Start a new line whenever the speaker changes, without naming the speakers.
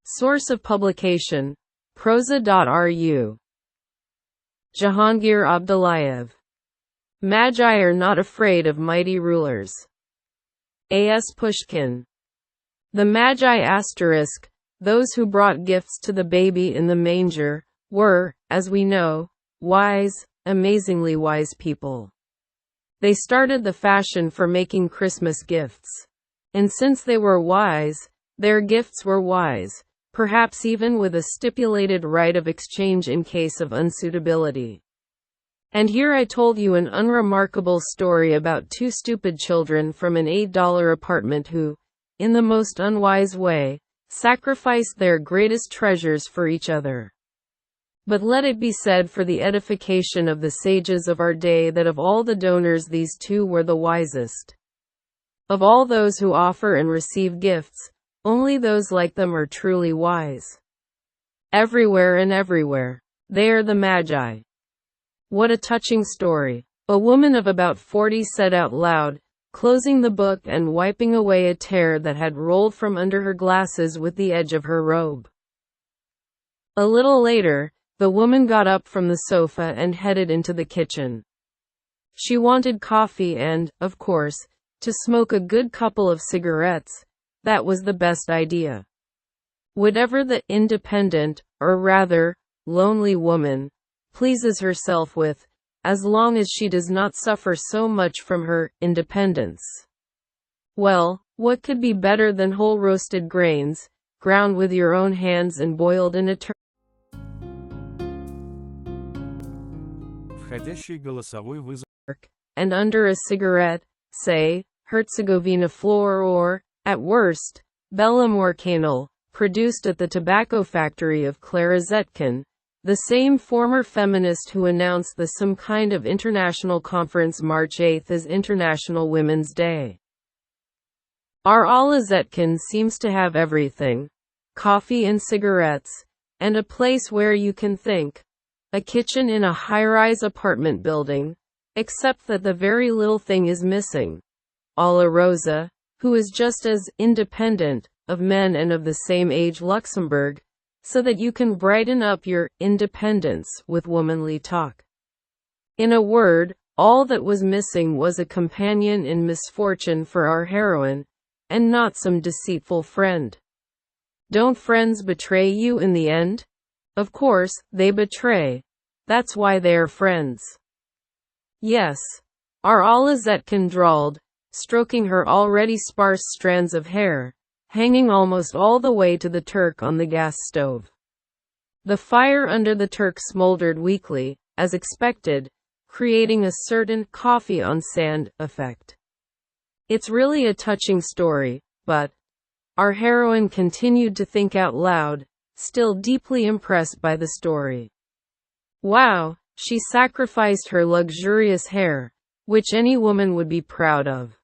Source of publication: prosa.ru. Jahangir Abdullayev. Magi are not afraid of mighty rulers. A.S. Pushkin. The Magi *, those who brought gifts to the baby in the manger, were, as we know, wise, amazingly wise people. They started the fashion for making Christmas gifts. And since they were wise, their gifts were wise, perhaps even with a stipulated right of exchange in case of unsuitability. And here I told you an unremarkable story about two stupid children from an $8 apartment who, in the most unwise way, sacrificed their greatest treasures for each other. But let it be said for the edification of the sages of our day that of all the donors these two were the wisest. Of all those who offer and receive gifts, only those like them are truly wise. Everywhere and everywhere, they are the Magi. What a touching story. A woman of about 40 said out loud, closing the book and wiping away a tear that had rolled from under her glasses with the edge of her robe. A little later, the woman got up from the sofa and headed into the kitchen. She wanted coffee and, of course, to smoke a good couple of cigarettes. That was the best idea. Whatever the independent, or rather, lonely woman, pleases herself with, as long as she does not suffer so much from her independence. Well, what could be better than whole roasted grains, ground with your own hands and boiled in a
Входящий голосовой вызов.
And under a cigarette, say, Herzegovina floor or, at worst, Bella Morcanal, produced at the tobacco factory of Clara Zetkin, the same former feminist who announced the some kind of international conference March 8 as International Women's Day. Our Alla Zetkin seems to have everything: coffee and cigarettes, and a place where you can think. A kitchen in a high-rise apartment building, except that the very little thing is missing. Alla Rosa, who is just as independent of men and of the same age Luxembourg, so that you can brighten up your independence with womanly talk. In a word, all that was missing was a companion in misfortune for our heroine, and not some deceitful friend. Don't friends betray you in the end? Of course, they betray. That's why they're friends. Yes, our Alla Zetkin drawled, stroking her already sparse strands of hair, hanging almost all the way to the Turk on the gas stove. The fire under the Turk smoldered weakly, as expected, creating a certain coffee on sand effect. It's really a touching story, but our heroine continued to think out loud, still deeply impressed by the story. Wow, she sacrificed her luxurious hair, which any woman would be proud of.